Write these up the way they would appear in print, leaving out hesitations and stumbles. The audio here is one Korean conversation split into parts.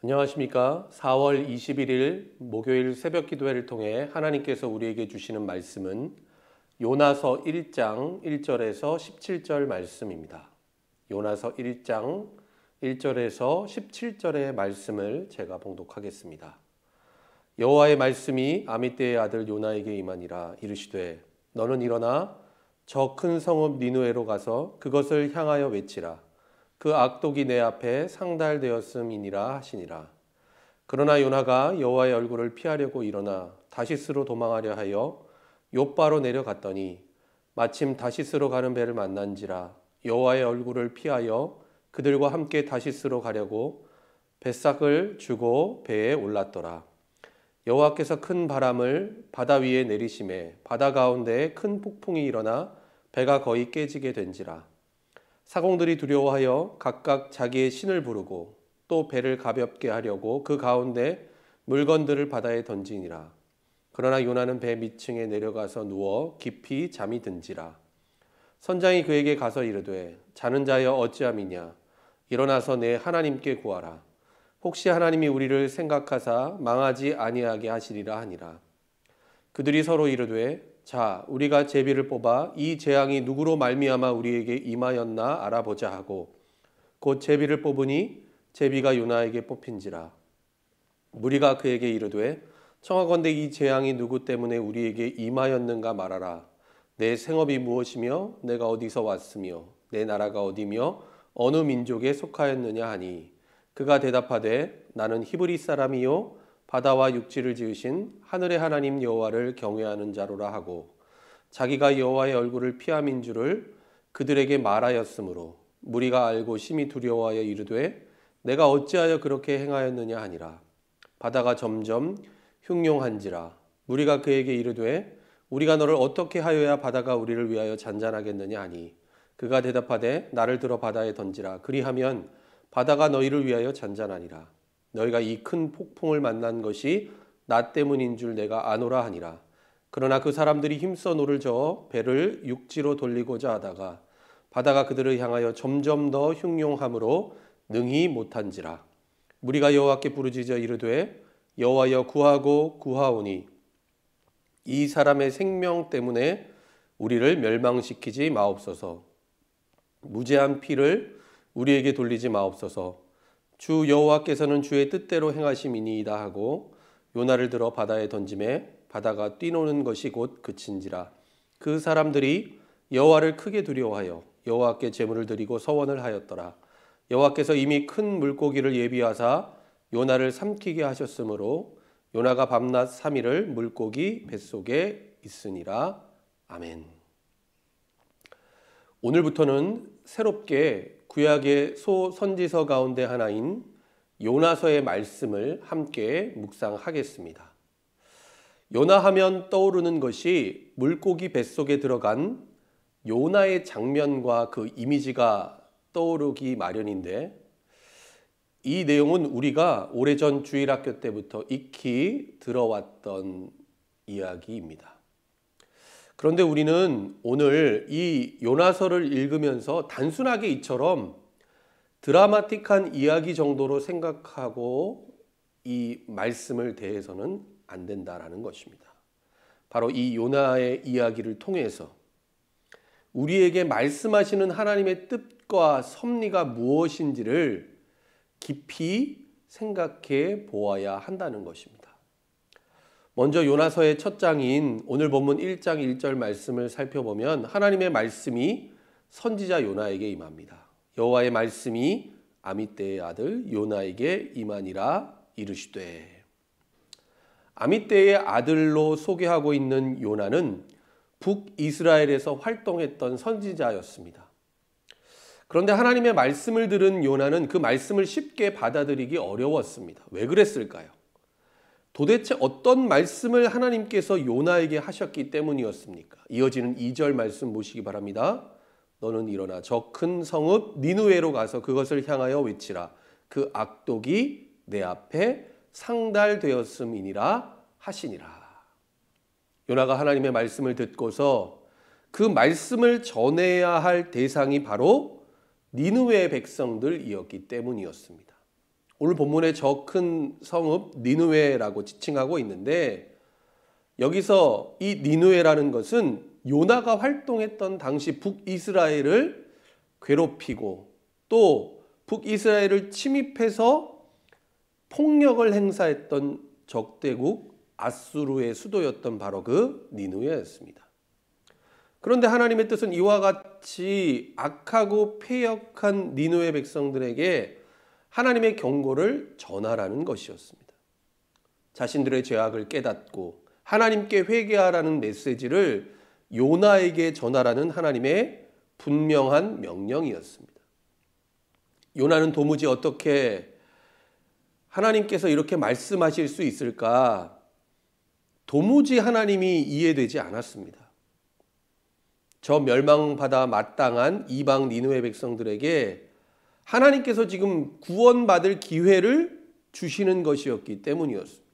안녕하십니까. 4월 21일 목요일 새벽 기도회를 통해 하나님께서 우리에게 주시는 말씀은 요나서 1장 1절에서 17절 말씀입니다. 요나서 1장 1절에서 17절의 말씀을 제가 봉독하겠습니다. 여호와의 말씀이 아미떼의 아들 요나에게 임하니라. 이르시되 너는 일어나 저 큰 성읍 니느웨로 가서 그것을 향하여 외치라. 그 악독이 내 앞에 상달되었음이니라 하시니라. 그러나 요나가 여호와의 얼굴을 피하려고 일어나 다시스로 도망하려 하여 욥바로 내려갔더니 마침 다시스로 가는 배를 만난지라. 여호와의 얼굴을 피하여 그들과 함께 다시스로 가려고 뱃삭을 주고 배에 올랐더라. 여호와께서 큰 바람을 바다 위에 내리심에 바다 가운데에 큰 폭풍이 일어나 배가 거의 깨지게 된지라. 사공들이 두려워하여 각각 자기의 신을 부르고 또 배를 가볍게 하려고 그 가운데 물건들을 바다에 던지니라. 그러나 요나는 배 밑층에 내려가서 누워 깊이 잠이 든지라. 선장이 그에게 가서 이르되 자는 자여 어찌함이냐. 일어나서 내 하나님께 구하라. 혹시 하나님이 우리를 생각하사 망하지 아니하게 하시리라 하니라. 그들이 서로 이르되 자, 우리가 제비를 뽑아 이 재앙이 누구로 말미암아 우리에게 임하였나 알아보자 하고 곧 제비를 뽑으니 제비가 요나에게 뽑힌지라. 무리가 그에게 이르되 청하건대 이 재앙이 누구 때문에 우리에게 임하였는가 말하라. 내 생업이 무엇이며 내가 어디서 왔으며 내 나라가 어디며 어느 민족에 속하였느냐 하니 그가 대답하되 나는 히브리 사람이요 바다와 육지를 지으신 하늘의 하나님 여호와를 경외하는 자로라 하고 자기가 여호와의 얼굴을 피함인 줄을 그들에게 말하였으므로 무리가 알고 심히 두려워하여 이르되 내가 어찌하여 그렇게 행하였느냐 하니라. 바다가 점점 흉용한지라. 무리가 그에게 이르되 우리가 너를 어떻게 하여야 바다가 우리를 위하여 잔잔하겠느냐 하니 그가 대답하되 나를 들어 바다에 던지라. 그리하면 바다가 너희를 위하여 잔잔하니라. 너희가 이 큰 폭풍을 만난 것이 나 때문인 줄 내가 아노라 하니라. 그러나 그 사람들이 힘써 노를 저어 배를 육지로 돌리고자 하다가 바다가 그들을 향하여 점점 더 흉용함으로 능히 못한지라. 무리가 여호와께 부르짖어 이르되 여호와여 구하고 구하오니 이 사람의 생명 때문에 우리를 멸망시키지 마옵소서. 무죄한 피를 우리에게 돌리지 마옵소서. 주 여호와께서는 주의 뜻대로 행하심이니이다 하고 요나를 들어 바다에 던짐에 바다가 뛰노는 것이 곧 그친지라. 그 사람들이 여호와를 크게 두려워하여 여호와께 제물을 드리고 서원을 하였더라. 여호와께서 이미 큰 물고기를 예비하사 요나를 삼키게 하셨으므로 요나가 밤낮 3일을 물고기 뱃속에 있으니라. 아멘. 오늘부터는 새롭게 구약의 소선지서 가운데 하나인 요나서의 말씀을 함께 묵상하겠습니다. 요나하면 떠오르는 것이 물고기 뱃속에 들어간 요나의 장면과 그 이미지가 떠오르기 마련인데 이 내용은 우리가 오래전 주일학교 때부터 익히 들어왔던 이야기입니다. 그런데 우리는 오늘 이 요나서를 읽으면서 단순하게 이처럼 드라마틱한 이야기 정도로 생각하고 이 말씀을 대해서는 안 된다라는 것입니다. 바로 이 요나의 이야기를 통해서 우리에게 말씀하시는 하나님의 뜻과 섭리가 무엇인지를 깊이 생각해 보아야 한다는 것입니다. 먼저 요나서의 첫 장인 오늘 본문 1장 1절 말씀을 살펴보면 하나님의 말씀이 선지자 요나에게 임합니다. 여호와의 말씀이 아미떼의 아들 요나에게 임하니라. 이르시되. 아미떼의 아들로 소개하고 있는 요나는 북이스라엘에서 활동했던 선지자였습니다. 그런데 하나님의 말씀을 들은 요나는 그 말씀을 쉽게 받아들이기 어려웠습니다. 왜 그랬을까요? 도대체 어떤 말씀을 하나님께서 요나에게 하셨기 때문이었습니까? 이어지는 2절 말씀 보시기 바랍니다. 너는 일어나 저 큰 성읍 니느웨로 가서 그것을 향하여 외치라. 그 악독이 내 앞에 상달되었음이니라 하시니라. 요나가 하나님의 말씀을 듣고서 그 말씀을 전해야 할 대상이 바로 니느웨 백성들이었기 때문이었습니다. 오늘 본문의 저 큰 성읍 니느웨라고 지칭하고 있는데, 여기서 이 니느웨라는 것은 요나가 활동했던 당시 북이스라엘을 괴롭히고 또 북이스라엘을 침입해서 폭력을 행사했던 적대국 아수르의 수도였던 바로 그 니느웨였습니다. 그런데 하나님의 뜻은 이와 같이 악하고 패역한 니느웨 백성들에게 하나님의 경고를 전하라는 것이었습니다. 자신들의 죄악을 깨닫고 하나님께 회개하라는 메시지를 요나에게 전하라는 하나님의 분명한 명령이었습니다. 요나는 도무지 어떻게 하나님께서 이렇게 말씀하실 수 있을까? 도무지 하나님이 이해되지 않았습니다. 저 멸망받아 마땅한 이방 니느웨 백성들에게 하나님께서 지금 구원받을 기회를 주시는 것이었기 때문이었습니다.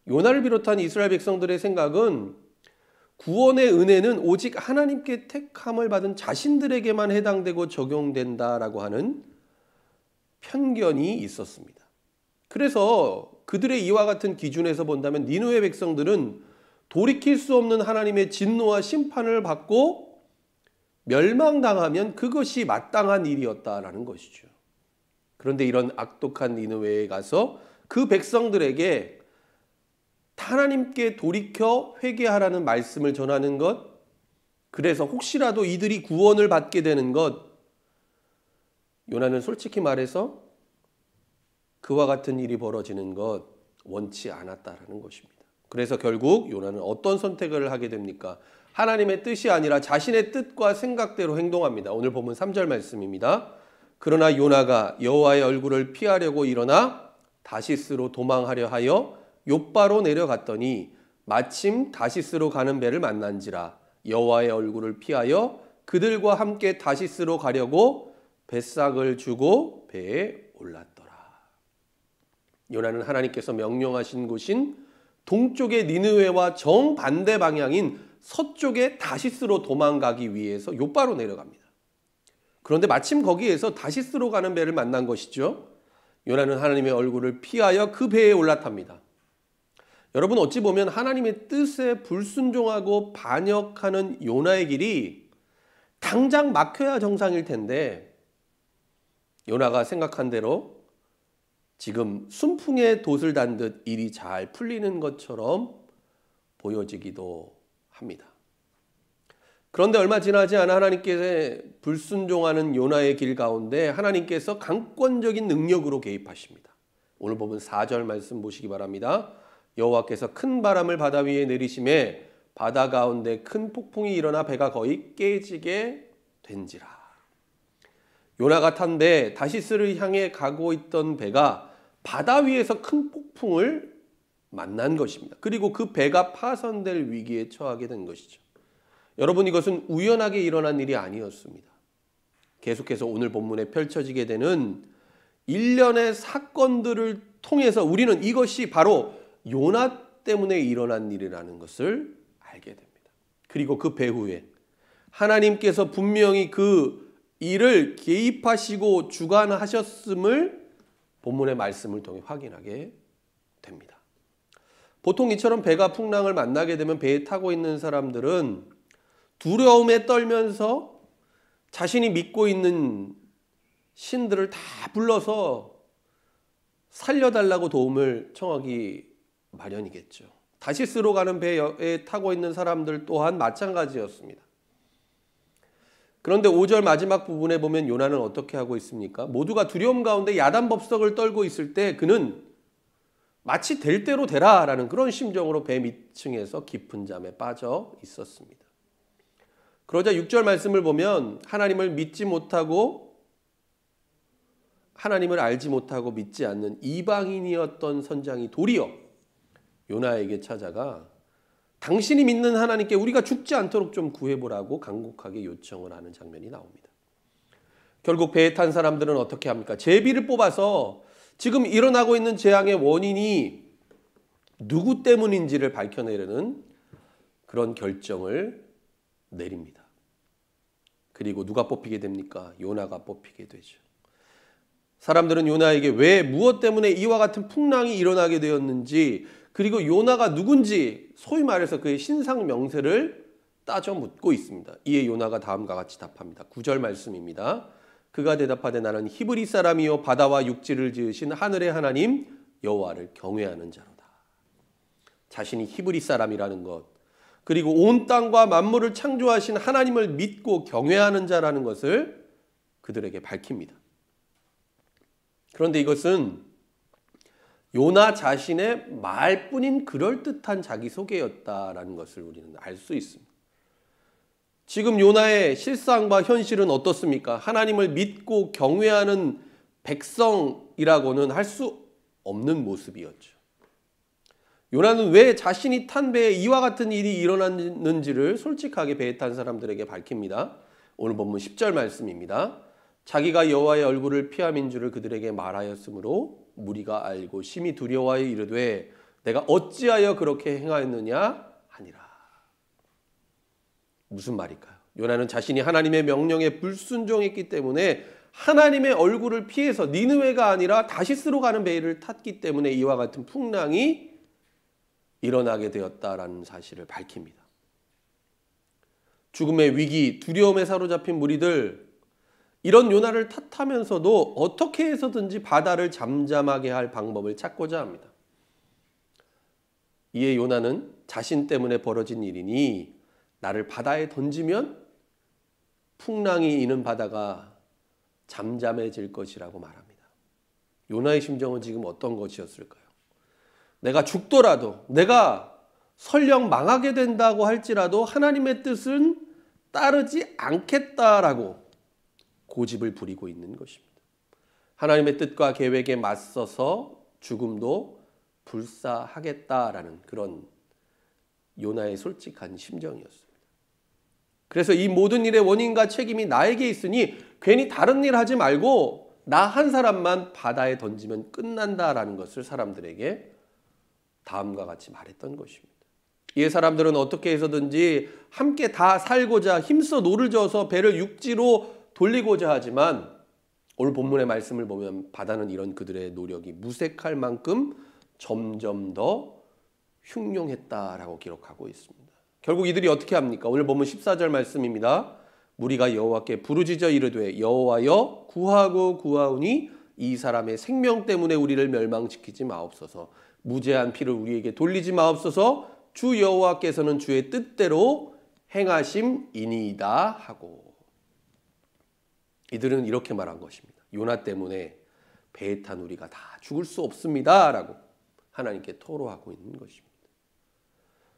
요나를 비롯한 이스라엘 백성들의 생각은 구원의 은혜는 오직 하나님께 택함을 받은 자신들에게만 해당되고 적용된다라고 하는 편견이 있었습니다. 그래서 그들의 이와 같은 기준에서 본다면 니느웨 백성들은 돌이킬 수 없는 하나님의 진노와 심판을 받고 멸망당하면 그것이 마땅한 일이었다라는 것이죠. 그런데 이런 악독한 니느웨에 가서 그 백성들에게 하나님께 돌이켜 회개하라는 말씀을 전하는 것, 그래서 혹시라도 이들이 구원을 받게 되는 것, 요나는 솔직히 말해서 그와 같은 일이 벌어지는 것 원치 않았다라는 것입니다. 그래서 결국 요나는 어떤 선택을 하게 됩니까? 하나님의 뜻이 아니라 자신의 뜻과 생각대로 행동합니다. 오늘 본문 3절 말씀입니다. 그러나 요나가 여호와의 얼굴을 피하려고 일어나 다시스로 도망하려 하여 욥바로 내려갔더니 마침 다시스로 가는 배를 만난지라 여호와의 얼굴을 피하여 그들과 함께 다시스로 가려고 뱃삭을 주고 배에 올랐더라. 요나는 하나님께서 명령하신 곳인 동쪽의 니느웨와 정반대 방향인 서쪽의 다시스로 도망가기 위해서 욥바로 내려갑니다. 그런데 마침 거기에서 다시스로 가는 배를 만난 것이죠. 요나는 하나님의 얼굴을 피하여 그 배에 올라탑니다. 여러분, 어찌 보면 하나님의 뜻에 불순종하고 반역하는 요나의 길이 당장 막혀야 정상일 텐데 요나가 생각한 대로 지금 순풍에 돛을 단 듯 일이 잘 풀리는 것처럼 보여지기도 합니다. 그런데 얼마 지나지 않아 하나님께 불순종하는 요나의 길 가운데 하나님께서 강권적인 능력으로 개입하십니다. 오늘 보면 4절 말씀 보시기 바랍니다. 여호와께서 큰 바람을 바다 위에 내리심에 바다 가운데 큰 폭풍이 일어나 배가 거의 깨지게 된지라. 요나가 탄 배 다시스를 향해 가고 있던 배가 바다 위에서 큰 폭풍을 만난 것입니다. 그리고 그 배가 파손될 위기에 처하게 된 것이죠. 여러분, 이것은 우연하게 일어난 일이 아니었습니다. 계속해서 오늘 본문에 펼쳐지게 되는 일련의 사건들을 통해서 우리는 이것이 바로 요나 때문에 일어난 일이라는 것을 알게 됩니다. 그리고 그 배후에 하나님께서 분명히 그 일을 개입하시고 주관하셨음을 본문의 말씀을 통해 확인하게 됩니다. 보통 이처럼 배가 풍랑을 만나게 되면 배에 타고 있는 사람들은 두려움에 떨면서 자신이 믿고 있는 신들을 다 불러서 살려달라고 도움을 청하기 마련이겠죠. 다시스로 가는 배에 타고 있는 사람들 또한 마찬가지였습니다. 그런데 5절 마지막 부분에 보면 요나는 어떻게 하고 있습니까? 모두가 두려움 가운데 야단법석을 떨고 있을 때 그는 마치 될 대로 되라라는 그런 심정으로 배 밑층에서 깊은 잠에 빠져 있었습니다. 그러자 6절 말씀을 보면 하나님을 믿지 못하고 하나님을 알지 못하고 믿지 않는 이방인이었던 선장이 도리어 요나에게 찾아가 당신이 믿는 하나님께 우리가 죽지 않도록 좀 구해보라고 간곡하게 요청을 하는 장면이 나옵니다. 결국 배에 탄 사람들은 어떻게 합니까? 제비를 뽑아서 지금 일어나고 있는 재앙의 원인이 누구 때문인지를 밝혀내려는 그런 결정을 내립니다. 그리고 누가 뽑히게 됩니까? 요나가 뽑히게 되죠. 사람들은 요나에게 왜 무엇 때문에 이와 같은 풍랑이 일어나게 되었는지 그리고 요나가 누군지 소위 말해서 그의 신상 명세를 따져 묻고 있습니다. 이에 요나가 다음과 같이 답합니다. 9절 말씀입니다. 그가 대답하되 나는 히브리 사람이요 바다와 육지를 지으신 하늘의 하나님 여호와를 경외하는 자로다. 자신이 히브리 사람이라는 것 그리고 온 땅과 만물을 창조하신 하나님을 믿고 경외하는 자라는 것을 그들에게 밝힙니다. 그런데 이것은 요나 자신의 말뿐인 그럴듯한 자기소개였다라는 것을 우리는 알 수 있습니다. 지금 요나의 실상과 현실은 어떻습니까? 하나님을 믿고 경외하는 백성이라고는 할 수 없는 모습이었죠. 요나는 왜 자신이 탄 배에 이와 같은 일이 일어났는지를 솔직하게 배에 탄 사람들에게 밝힙니다. 오늘 본문 10절 말씀입니다. 자기가 여호와의 얼굴을 피함인 줄을 그들에게 말하였으므로 무리가 알고 심히 두려워하여 이르되 내가 어찌하여 그렇게 행하였느냐 하니라. 무슨 말일까요? 요나는 자신이 하나님의 명령에 불순종했기 때문에 하나님의 얼굴을 피해서 니느웨가 아니라 다시스로 가는 배를 탔기 때문에 이와 같은 풍랑이 일어나게 되었다라는 사실을 밝힙니다. 죽음의 위기, 두려움에 사로잡힌 무리들 이런 요나를 탓하면서도 어떻게 해서든지 바다를 잠잠하게 할 방법을 찾고자 합니다. 이에 요나는 자신 때문에 벌어진 일이니 나를 바다에 던지면 풍랑이 이는 바다가 잠잠해질 것이라고 말합니다. 요나의 심정은 지금 어떤 것이었을까요? 내가 죽더라도 내가 설령 망하게 된다고 할지라도 하나님의 뜻은 따르지 않겠다라고 고집을 부리고 있는 것입니다. 하나님의 뜻과 계획에 맞서서 죽음도 불사하겠다라는 그런 요나의 솔직한 심정이었습니다. 그래서 이 모든 일의 원인과 책임이 나에게 있으니 괜히 다른 일 하지 말고 나 한 사람만 바다에 던지면 끝난다라는 것을 사람들에게 다음과 같이 말했던 것입니다. 이 사람들은 어떻게 해서든지 함께 다 살고자 힘써 노를 저어서 배를 육지로 돌리고자 하지만 오늘 본문의 말씀을 보면 바다는 이런 그들의 노력이 무색할 만큼 점점 더 흉흉했다라고 기록하고 있습니다. 결국 이들이 어떻게 합니까? 오늘 본문 14절 말씀입니다. 무리가 여호와께 부르짖어 이르되 여호와여 구하고 구하오니 이 사람의 생명 때문에 우리를 멸망시키지 마옵소서. 무죄한 피를 우리에게 돌리지 마옵소서. 주 여호와께서는 주의 뜻대로 행하심이니이다 하고 이들은 이렇게 말한 것입니다. 요나 때문에 배에 탄 우리가 다 죽을 수 없습니다 라고 하나님께 토로하고 있는 것입니다.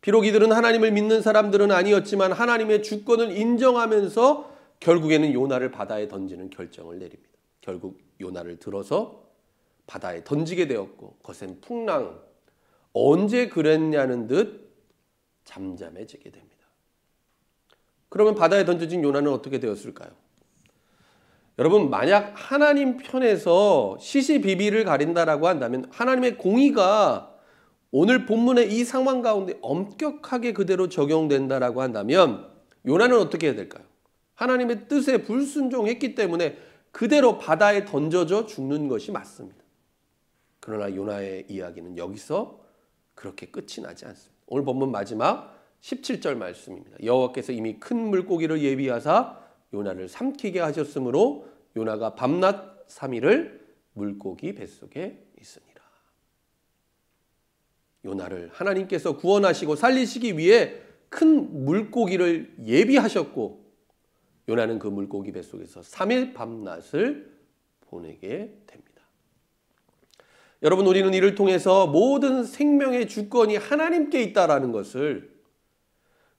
비록 이들은 하나님을 믿는 사람들은 아니었지만 하나님의 주권을 인정하면서 결국에는 요나를 바다에 던지는 결정을 내립니다. 결국 요나를 들어서 바다에 던지게 되었고 거센 풍랑 언제 그랬냐는 듯 잠잠해지게 됩니다. 그러면 바다에 던져진 요나는 어떻게 되었을까요? 여러분 만약 하나님 편에서 시시비비를 가린다라고 한다면 하나님의 공의가 오늘 본문의 이 상황 가운데 엄격하게 그대로 적용된다라고 한다면 요나는 어떻게 해야 될까요? 하나님의 뜻에 불순종했기 때문에 그대로 바다에 던져져 죽는 것이 맞습니다. 그러나 요나의 이야기는 여기서 그렇게 끝이 나지 않습니다. 오늘 본문 마지막 17절 말씀입니다. 여호와께서 이미 큰 물고기를 예비하사 요나를 삼키게 하셨으므로 요나가 밤낮 3일을 물고기 뱃속에 있으니라. 요나를 하나님께서 구원하시고 살리시기 위해 큰 물고기를 예비하셨고 요나는 그 물고기 뱃속에서 3일 밤낮을 보내게 됩니다. 여러분 우리는 이를 통해서 모든 생명의 주권이 하나님께 있다라는 것을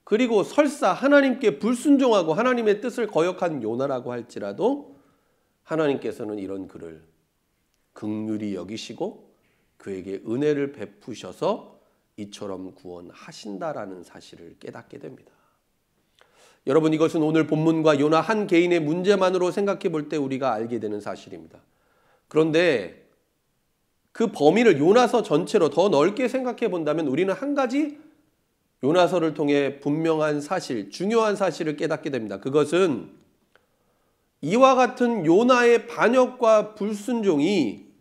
그리고 설사 하나님께 불순종하고 하나님의 뜻을 거역한 요나라고 할지라도 하나님께서는 이런 그를 긍휼히 여기시고 그에게 은혜를 베푸셔서 이처럼 구원하신다라는 사실을 깨닫게 됩니다. 여러분 이것은 오늘 본문과 요나 한 개인의 문제만으로 생각해 볼 때 우리가 알게 되는 사실입니다. 그런데 그 범위를 요나서 전체로 더 넓게 생각해 본다면 우리는 한 가지 요나서를 통해 분명한 사실, 중요한 사실을 깨닫게 됩니다. 그것은 이와 같은 요나의 반역과 불순종이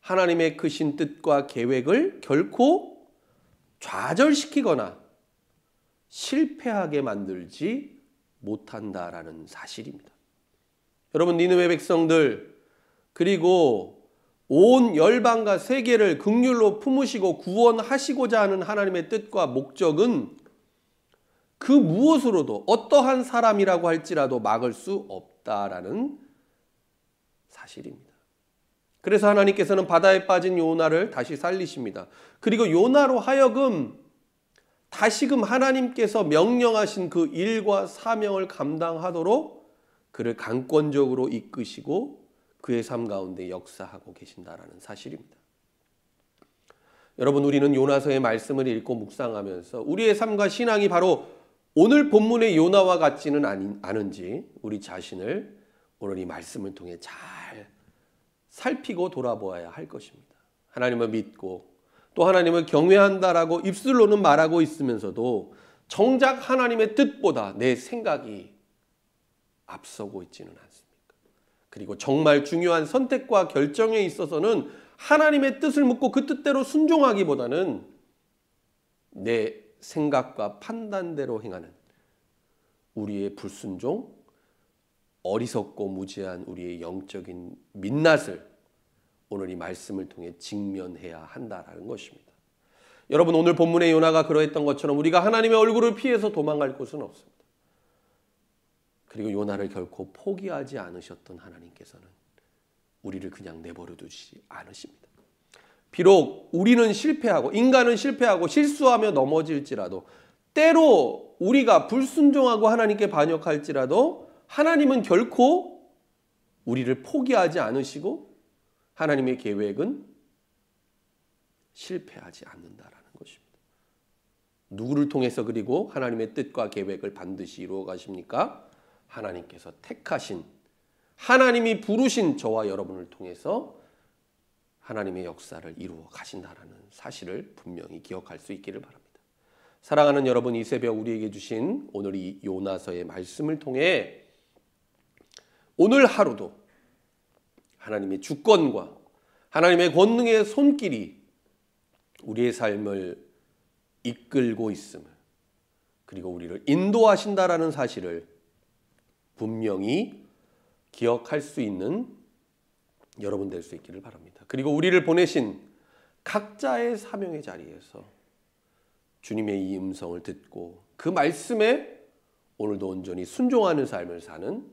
하나님의 크신 뜻과 계획을 결코 좌절시키거나 실패하게 만들지 못한다라는 사실입니다. 여러분, 니느웨 백성들 그리고 온 열방과 세계를 긍휼로 품으시고 구원하시고자 하는 하나님의 뜻과 목적은 그 무엇으로도 어떠한 사람이라고 할지라도 막을 수 없다라는 사실입니다. 그래서 하나님께서는 바다에 빠진 요나를 다시 살리십니다. 그리고 요나로 하여금 다시금 하나님께서 명령하신 그 일과 사명을 감당하도록 그를 강권적으로 이끄시고 그의 삶 가운데 역사하고 계신다라는 사실입니다. 여러분, 우리는 요나서의 말씀을 읽고 묵상하면서 우리의 삶과 신앙이 바로 오늘 본문의 요나와 같지는 않은지 우리 자신을 오늘 이 말씀을 통해 잘 살피고 돌아보아야 할 것입니다. 하나님을 믿고 또 하나님을 경외한다라고 입술로는 말하고 있으면서도 정작 하나님의 뜻보다 내 생각이 앞서고 있지는 않습니까? 그리고 정말 중요한 선택과 결정에 있어서는 하나님의 뜻을 묻고 그 뜻대로 순종하기보다는 내 생각과 판단대로 행하는 우리의 불순종, 어리석고 무지한 우리의 영적인 민낯을 오늘 이 말씀을 통해 직면해야 한다라는 것입니다. 여러분, 오늘 본문의 요나가 그러했던 것처럼 우리가 하나님의 얼굴을 피해서 도망갈 곳은 없습니다. 그리고 요나를 결코 포기하지 않으셨던 하나님께서는 우리를 그냥 내버려 두지 않으십니다. 비록 우리는 실패하고 인간은 실패하고 실수하며 넘어질지라도 때로 우리가 불순종하고 하나님께 반역할지라도 하나님은 결코 우리를 포기하지 않으시고 하나님의 계획은 실패하지 않는다라는 것입니다. 누구를 통해서 그리고 하나님의 뜻과 계획을 반드시 이루어 가십니까? 하나님께서 택하신, 하나님이 부르신 저와 여러분을 통해서 하나님의 역사를 이루어 가신다라는 사실을 분명히 기억할 수 있기를 바랍니다. 사랑하는 여러분, 이 새벽 우리에게 주신 오늘 이 요나서의 말씀을 통해 오늘 하루도 하나님의 주권과 하나님의 권능의 손길이 우리의 삶을 이끌고 있음을, 그리고 우리를 인도하신다라는 사실을 분명히 기억할 수 있는 여러분 될 수 있기를 바랍니다. 그리고 우리를 보내신 각자의 사명의 자리에서 주님의 이 음성을 듣고 그 말씀에 오늘도 온전히 순종하는 삶을 사는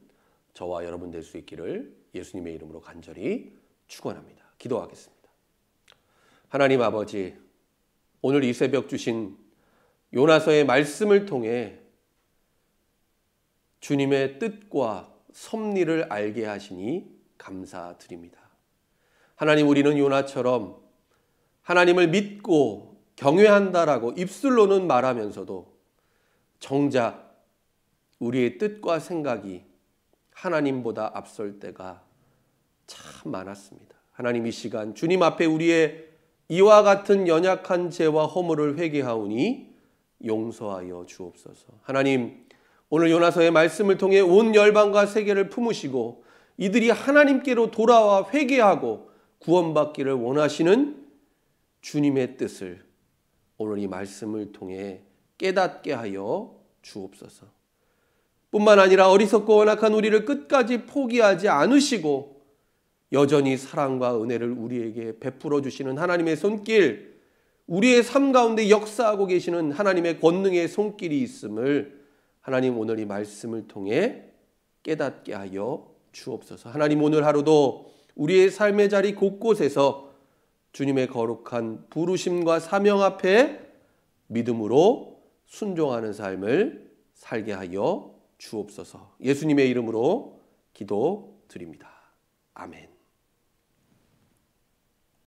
저와 여러분 될 수 있기를 예수님의 이름으로 간절히 축원합니다. 기도하겠습니다. 하나님 아버지, 오늘 이 새벽 주신 요나서의 말씀을 통해 주님의 뜻과 섭리를 알게 하시니 감사드립니다. 하나님, 우리는 요나처럼 하나님을 믿고 경외한다라고 입술로는 말하면서도 정작 우리의 뜻과 생각이 하나님보다 앞설 때가 참 많았습니다. 하나님, 이 시간 주님 앞에 우리의 이와 같은 연약한 죄와 허물을 회개하오니 용서하여 주옵소서. 하나님, 오늘 요나서의 말씀을 통해 온 열방과 세계를 품으시고 이들이 하나님께로 돌아와 회개하고 구원받기를 원하시는 주님의 뜻을 오늘 이 말씀을 통해 깨닫게 하여 주옵소서. 뿐만 아니라 어리석고 완악한 우리를 끝까지 포기하지 않으시고 여전히 사랑과 은혜를 우리에게 베풀어 주시는 하나님의 손길, 우리의 삶 가운데 역사하고 계시는 하나님의 권능의 손길이 있음을 하나님 오늘 이 말씀을 통해 깨닫게 하여 주옵소서. 하나님, 오늘 하루도 우리의 삶의 자리 곳곳에서 주님의 거룩한 부르심과 사명 앞에 믿음으로 순종하는 삶을 살게 하여 주옵소서. 예수님의 이름으로 기도드립니다. 아멘.